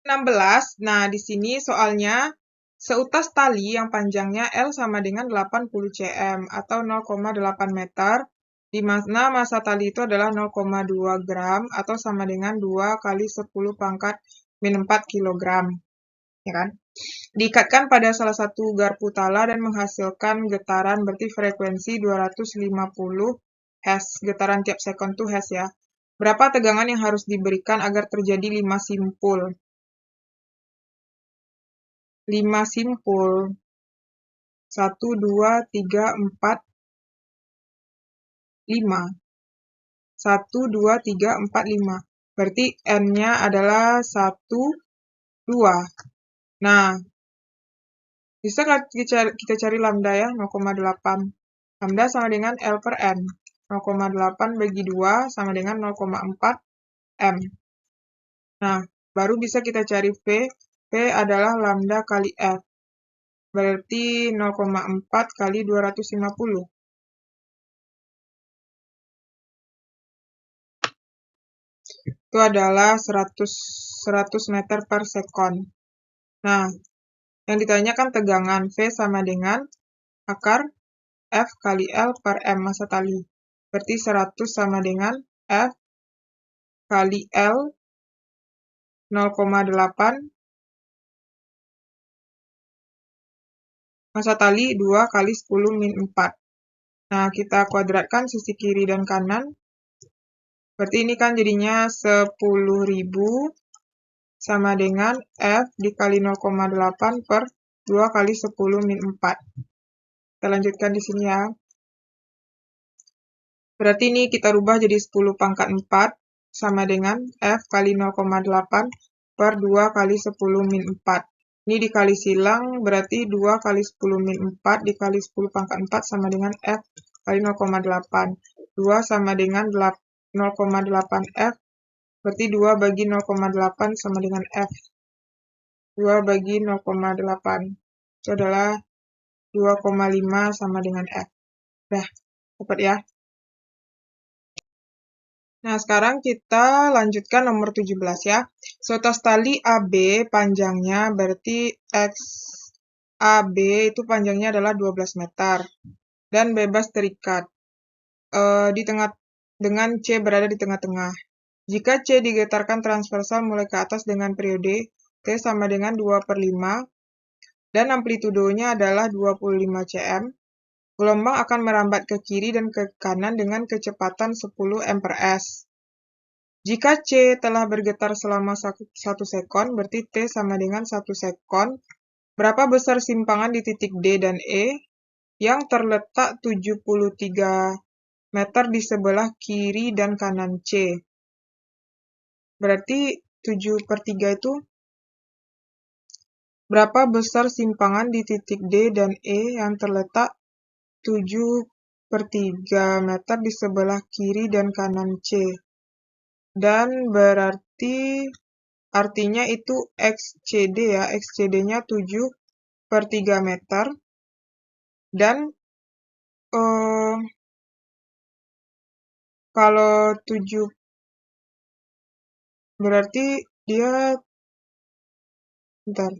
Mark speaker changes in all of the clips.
Speaker 1: 16. Nah, di sini soalnya seutas tali yang panjangnya L sama dengan 80 cm atau 0,8 meter, di mana massa tali itu adalah 0,2 gram atau sama dengan 2 kali 10 pangkat min 4 kilogram. Ya kan? Diikatkan pada salah satu garpu tala dan menghasilkan getaran, berarti frekuensi 250 Hz. Getaran tiap sekon tuh Hz ya. Berapa tegangan yang harus diberikan agar terjadi 5 simpul? 5 simpul. 1, 2, 3, 4, 5. 1, 2, 3, 4, 5. Berarti N-nya adalah 1, 2. Nah, bisa kita cari lambda ya, 0,8. Lambda sama dengan L per N. 0,8 bagi 2 sama dengan 0,4 M. Nah, baru bisa kita cari V. V adalah lambda kali F. Berarti 0,4 kali 250. Itu adalah 100 meter per sekon. Nah, yang ditanyakan tegangan V sama dengan akar F kali L per M massa tali. Berarti 100 sama dengan F kali L 0,8 massa tali 2 kali 10 min 4. Nah, kita kuadratkan sisi kiri dan kanan. Berarti ini kan jadinya 10.000 sama dengan F dikali 0,8 per 2 kali 10 min 4. Kita lanjutkan di sini ya. Berarti ini kita rubah jadi 10 pangkat 4 sama dengan F kali 0,8 per 2 kali 10 min 4. Ini dikali silang berarti 2 kali 10 min 4 dikali 10 pangkat 4 sama dengan F kali 0,8. 2 sama dengan 0,8 F, berarti 2 bagi 0,8 sama dengan F. 2 bagi 0,8. Itu adalah 2,5 sama dengan F. Udah, dapat ya? Nah, sekarang kita lanjutkan nomor 17 ya. Seutas tali AB panjangnya berarti XAB itu panjangnya adalah 12 meter dan bebas terikat di tengah dengan C berada di tengah-tengah. Jika C digetarkan transversal mulai ke atas dengan periode T sama dengan 2/5 dan amplitudonya adalah 25 cm, gelombang akan merambat ke kiri dan ke kanan dengan kecepatan 10 m/s. Jika C telah bergetar selama 1 sekon, berarti T sama dengan 1 sekon. Berapa besar simpangan di titik D dan E yang terletak 73 meter di sebelah kiri dan kanan C? Berarti 7/3 itu berapa besar simpangan di titik D dan E yang terletak 7/3 meter di sebelah kiri dan kanan C? Dan berarti artinya itu XCD ya, XCD-nya 7/3 meter. Dan kalau 7 berarti dia bentar.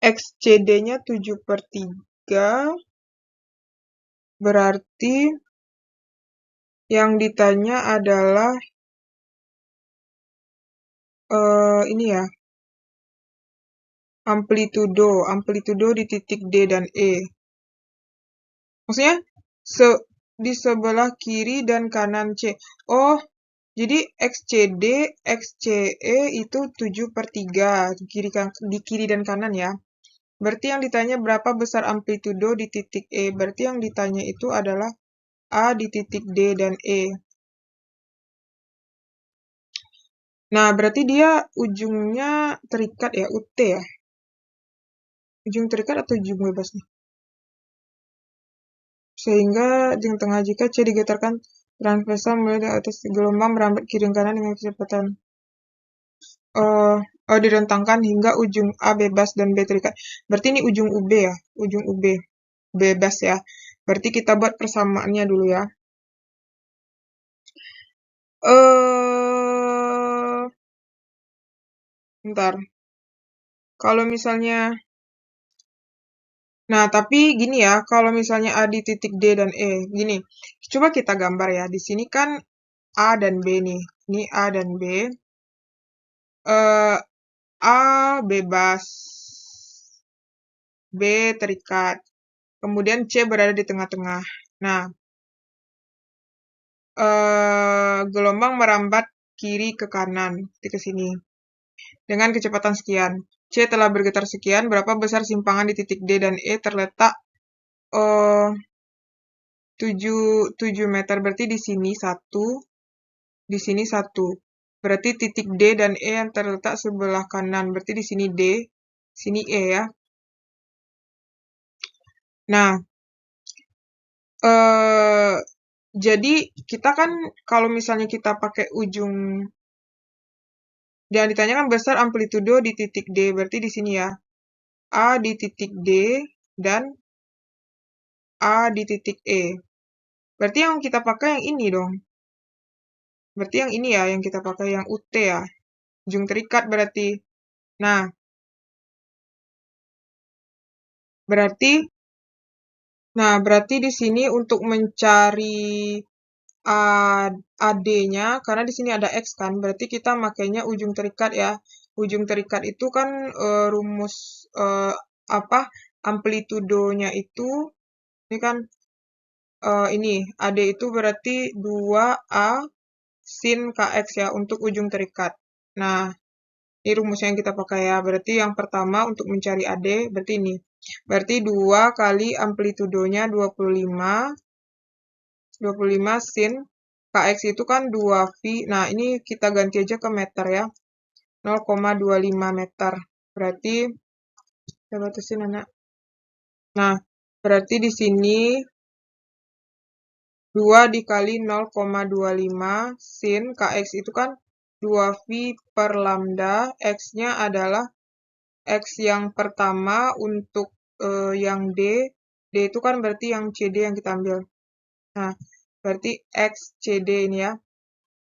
Speaker 1: XCD-nya 7/3 berarti yang ditanya adalah ini ya, amplitudo di titik D dan E. Maksudnya di sebelah kiri dan kanan C. Oh, jadi XCD, XCE itu 7/3 di kiri dan kanan ya. Berarti yang ditanya berapa besar amplitudo di titik E. Berarti yang ditanya itu adalah A di titik D dan E. Nah, berarti dia ujungnya terikat ya, UT ya. Ujung terikat atau ujung bebas nih? Sehingga di tengah jika C digetarkan transversal mulai dari atas gelombang merambat kiri dan kanan dengan kecepatan direntangkan hingga ujung A bebas dan B terikat. Berarti ini ujung UB ya, ujung UB bebas ya. Berarti kita buat persamaannya dulu ya. Bentar. Kalau misalnya, nah tapi gini ya, kalau misalnya A di titik D dan E, gini, coba kita gambar ya. Di sini kan A dan B nih. Ini A dan B. Eh, A bebas, B terikat, kemudian C berada di tengah-tengah. Nah, gelombang merambat kiri ke kanan, ke sini, dengan kecepatan sekian. C telah bergetar sekian, berapa besar simpangan di titik D dan E terletak 7 meter, berarti di sini 1, di sini 1. Berarti titik D dan E yang terletak sebelah kanan, berarti di sini D, sini E ya. Nah, jadi kita kan kalau misalnya kita pakai ujung, dan ditanyakan besar amplitudo di titik D, berarti di sini ya. A di titik D dan A di titik E. Berarti yang kita pakai yang ini dong. Berarti yang ini ya, yang kita pakai yang UT ya. Ujung terikat berarti. Nah, berarti berarti di sini untuk mencari AD-nya, karena di sini ada X kan, berarti kita makainya ujung terikat ya. Ujung terikat itu kan rumus apa? Amplitudonya itu, ini kan ini AD itu berarti 2A sin KX ya untuk ujung terikat. Nah, ini rumusnya yang kita pakai ya. Berarti yang pertama untuk mencari AD, berarti ini. Berarti 2 kali amplitudonya 25 sin KX itu kan 2V. Nah, ini kita ganti aja ke meter ya. 0,25 meter. Berarti, saya batasin anak. Nah, berarti di sini 2 dikali 0,25 sin KX itu kan 2V per lambda. X-nya adalah X yang pertama untuk yang D. D itu kan berarti yang CD yang kita ambil. Nah, berarti X CD ini ya.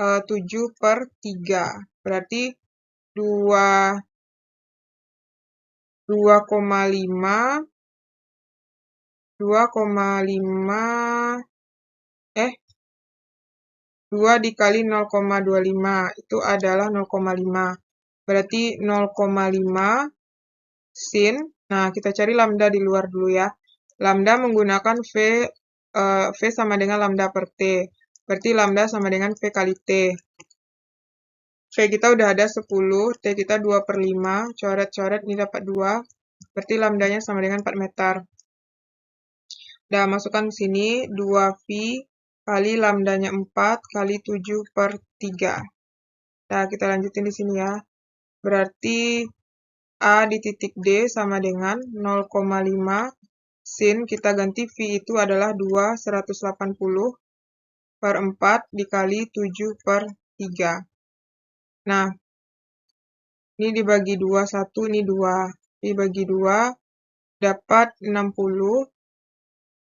Speaker 1: 7 per 3. Berarti 2,5 2 dikali 0,25 itu adalah 0,5. Berarti 0,5 sin. Nah, kita cari lambda di luar dulu ya. Lambda menggunakan V sama dengan lambda per T. Berarti lambda sama dengan V kali T. V kita udah ada 10, T kita 2 per 5, coret-coret ini dapat 2, berarti lambdanya sama dengan 4 meter. Udah, masukkan sini 2V kali lambdanya 4 kali 7 per 3. Nah, kita lanjutin di sini ya. Berarti A di titik D sama dengan 0,5 sin, kita ganti V itu adalah 2, 180 per 4 dikali 7 per 3. Nah, ini dibagi 2, 1, ini 2. Dibagi 2, dapat 60.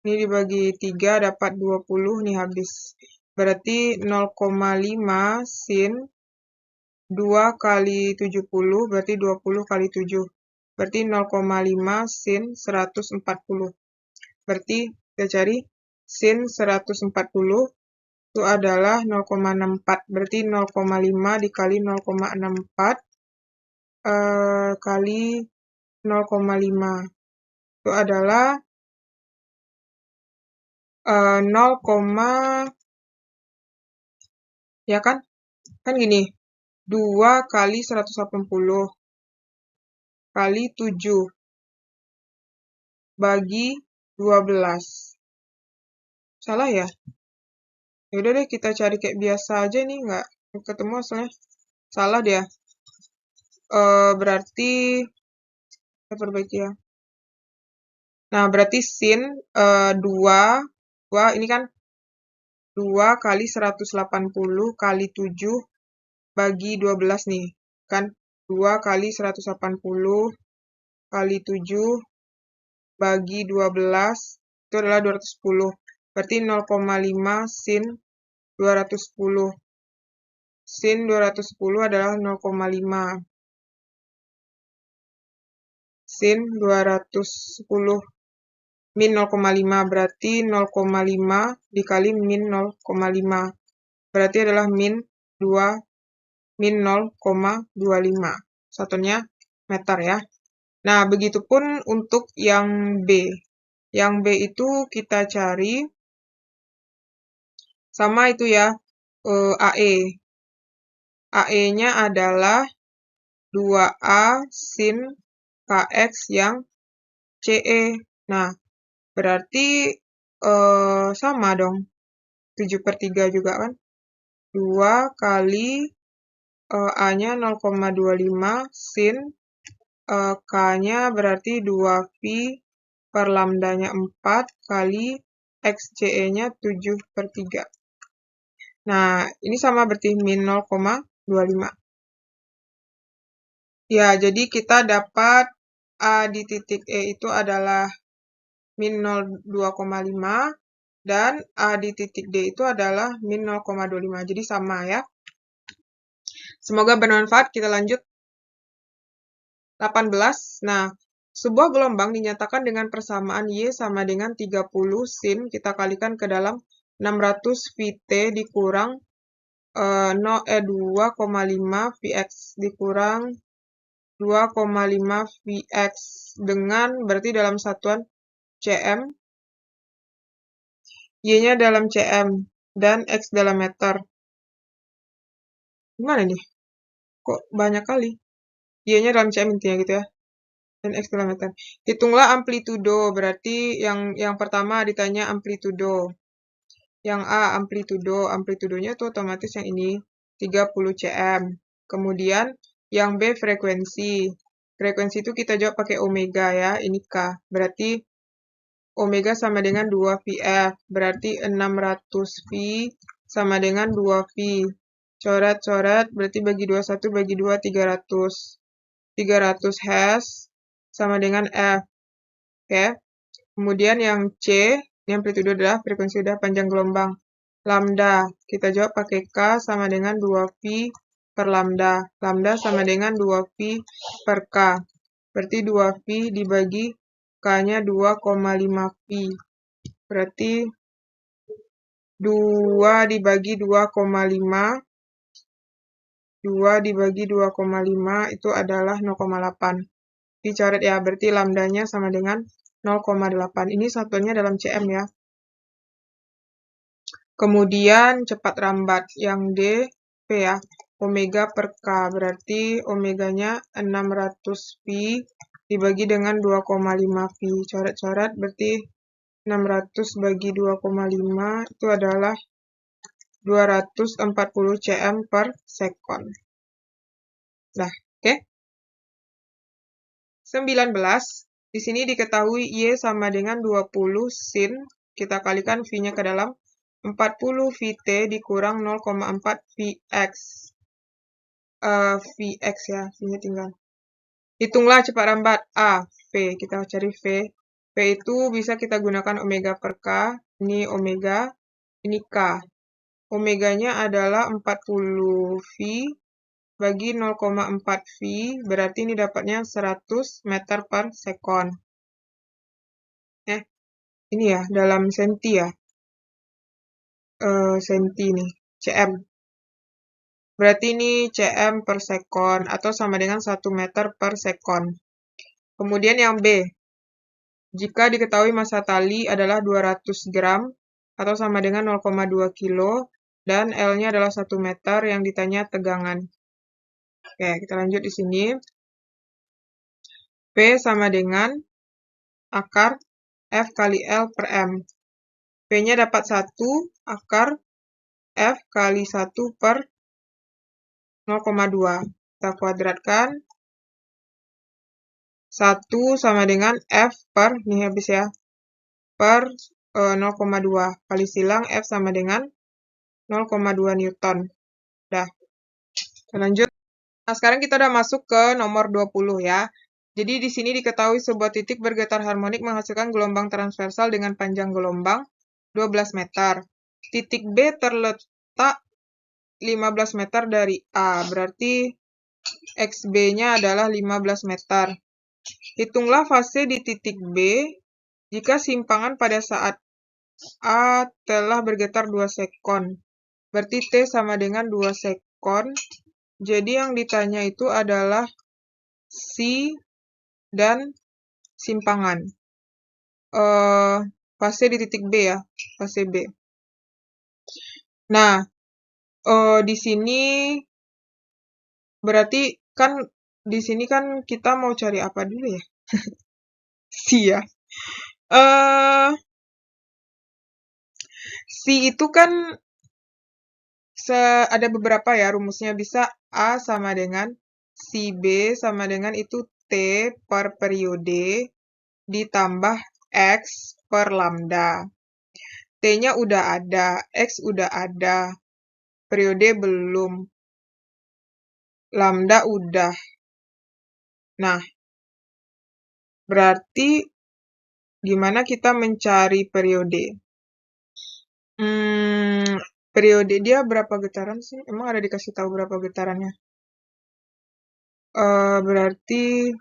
Speaker 1: Ini dibagi 3, dapat 20. Ini habis. Berarti 0,5 sin 2 kali 70, berarti 20 kali 7. Berarti 0,5 sin 140. Berarti kita cari sin 140 itu adalah 0,64. Berarti 0,5 dikali 0,64 kali 0,5 itu adalah 0, ya kan? Kan gini, 2 kali 180 kali 7 bagi 12. Salah ya? Yaudah deh, kita cari kayak biasa aja nih, nggak ketemu asalnya. Salah dia. Berarti, kita perbaiki ya. Nah, berarti sin 2 ini kan 2 kali 180 kali 7 bagi 12 nih. Kan 2 kali 180 kali 7 bagi 12 itu adalah 210. Berarti 0,5 sin 210. Sin 210 adalah 0,5. sin 210 min 0,5 berarti 0,5 dikali min 0,5 berarti adalah min 0,25. Satunya meter ya. Nah, begitupun untuk yang B. Yang B itu kita cari sama itu ya, AE. AE-nya adalah 2A sin KX yang CE. Nah, berarti sama dong. 7/3 juga kan. 2 kali A-nya 0,25 sin K-nya berarti 2V per lambdanya 4 kali XCE-nya 7/3. Nah, ini sama berarti min 0,25. Ya, jadi kita dapat A di titik E itu adalah min 2,5 dan A di titik D itu adalah min 0,25. Jadi sama ya. Semoga bermanfaat. Kita lanjut. 18. Nah, sebuah gelombang dinyatakan dengan persamaan Y sama dengan 30 sin kita kalikan ke dalam 600 Vt dikurang 2,5 Vx dikurang 2,5 Vx dengan berarti dalam satuan cm, Y-nya dalam cm, dan X dalam meter. Gimana nih? Kok banyak kali? Y-nya dalam cm intinya gitu ya. Dan X dalam meter. Hitunglah amplitudo, berarti yang pertama ditanya amplitudo. Yang A amplitudo, amplitudonya tuh otomatis yang ini 30 cm. Kemudian yang B frekuensi. Frekuensi itu kita jawab pakai omega ya, ini K. Berarti omega sama dengan 2VF, berarti 600V sama dengan 2V. Coret-coret, berarti bagi 21 bagi 2, 300. 300 Hz sama dengan F. Oke. Kemudian yang C, ini amplitudo adalah frekuensi udah panjang gelombang. Lambda, kita jawab pakai K sama dengan 2V per lambda. Lambda sama dengan 2V per K. Berarti 2V dibagi K-nya 2,5V. Berarti 2 dibagi 2,5. 2 dibagi 2,5 itu adalah 0,8. Dicoret ya, berarti lambdanya sama dengan 0,8. Ini satuannya dalam cm ya. Kemudian cepat rambat yang D, P ya. Omega per K, berarti omeganya 600V dibagi dengan 2,5V. Coret-coret, berarti 600 bagi 2,5 itu adalah 240 cm per sekon. Nah, oke. 19. Di sini diketahui Y sama dengan 20 sin, kita kalikan V-nya ke dalam 40 Vt dikurang 0,4 Vx. Vx ya, V-nya tinggal. Hitunglah cepat rambat A, V, kita cari V. V itu bisa kita gunakan omega per K, ini omega, ini K. Omeganya adalah 40V bagi 0,4V, berarti ini dapatnya 100 meter per sekon. Ini ya, dalam senti ya. Senti nih, cm. Berarti ini cm per sekon, atau sama dengan 1 meter per sekon. Kemudian yang B. Jika diketahui massa tali adalah 200 gram, atau sama dengan 0,2 kilo, dan L-nya adalah 1 meter, yang ditanya tegangan. Oke, kita lanjut di sini. P sama dengan akar F kali L per M. P-nya dapat 1 akar F kali 1 per 0,2. Kita kuadratkan. 1 sama dengan F per, ini habis ya, per 0,2. Kali silang F sama dengan 0,2 Newton. Udah. Kita lanjut. Nah, sekarang kita udah masuk ke nomor 20 ya. Jadi di sini diketahui sebuah titik bergetar harmonik menghasilkan gelombang transversal dengan panjang gelombang 12 meter. Titik B terletak 15 meter dari A, berarti XB-nya adalah 15 meter. Hitunglah fase di titik B jika simpangan pada saat A telah bergetar 2 sekon. Berarti T sama dengan 2 sekon. Jadi yang ditanya itu adalah si dan simpangan. Fase di titik B ya, fase B. Nah, di sini berarti kan di sini kan kita mau cari apa dulu ya? Si ya. Si itu kan ada beberapa ya rumusnya, bisa A sama dengan si B sama dengan itu T per periode ditambah X per lambda. T-nya udah ada, X udah ada, periode belum, lambda udah. Nah, berarti gimana kita mencari periode? Periode dia berapa getaran sih? Emang ada dikasih tahu berapa getarannya? Berarti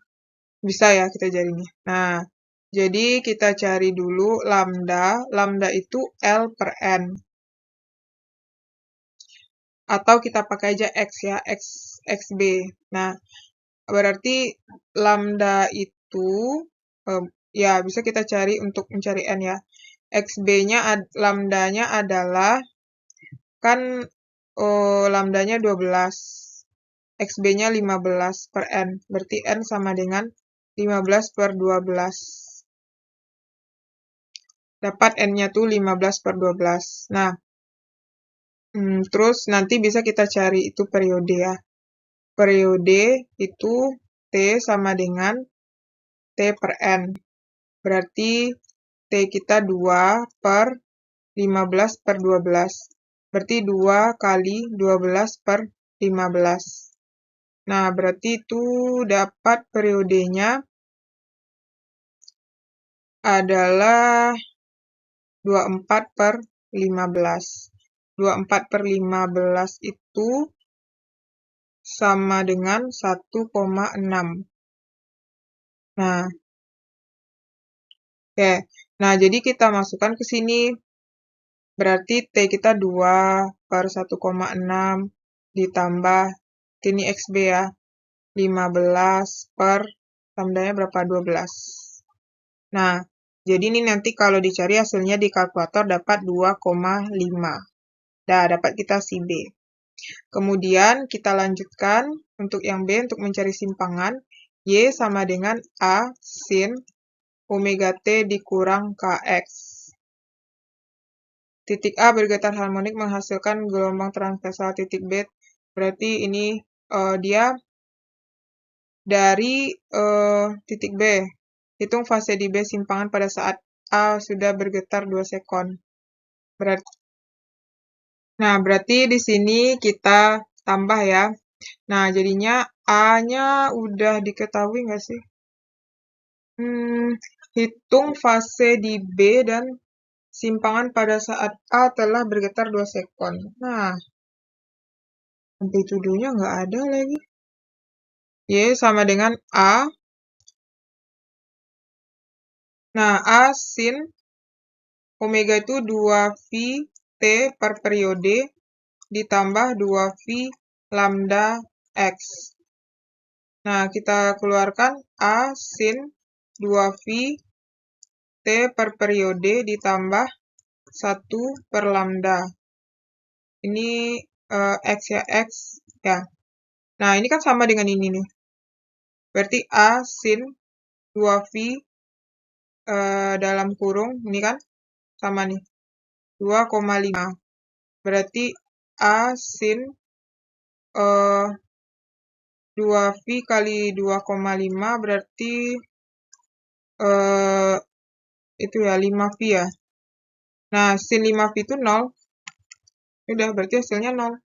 Speaker 1: bisa ya kita carinya. Nah, jadi kita cari dulu lambda. Lambda itu L per N. Atau kita pakai aja X ya, XB. Nah, berarti lambda itu, ya bisa kita cari untuk mencari N ya. XB-nya, lambdanya adalah, kan lambdanya 12. XB-nya 15 per N. Berarti N sama dengan 15 per 12. Dapat N-nya tuh 15 per 12. Nah, terus nanti bisa kita cari itu periode ya. Periode itu T sama dengan T per N. Berarti T kita 2 per 15 per 12. Berarti 2 kali 12 per 15. Nah, berarti itu dapat periodenya adalah 24 per 15. 24 per 15 itu sama dengan 1,6. Nah, oke. Nah, jadi kita masukkan ke sini. Berarti T kita 2 per 1,6 ditambah, ini XB ya, 15 per, lambdanya berapa? 12. Nah, jadi ini nanti kalau dicari hasilnya di kalkulator dapat 2,5. Nah, dapat kita si B. Kemudian kita lanjutkan untuk yang B, untuk mencari simpangan. Y sama dengan A sin omega T dikurang Kx. Titik A bergetar harmonik menghasilkan gelombang transversal. Titik B berarti ini dia dari titik B. Hitung fase di B simpangan pada saat A sudah bergetar 2 sekon. Berarti di sini kita tambah ya. Nah, jadinya A-nya udah diketahui nggak sih? Hitung fase di B dan simpangan pada saat A telah bergetar 2 sekon. Nah, amplitudonya nggak ada lagi. Y sama dengan A. Nah, A sin omega itu 2V T per periode ditambah 2V lambda X. Nah, kita keluarkan A sin 2V T per periode ditambah 1 per lambda. Ini X ya, X ya. Nah, ini kan sama dengan ini nih. Berarti A sin 2V dalam kurung, ini kan sama nih, 2,5. Berarti A sin 2V kali 2,5 berarti itu ya 5V ya. Nah, sin 5V itu 0. Udah, berarti hasilnya 0.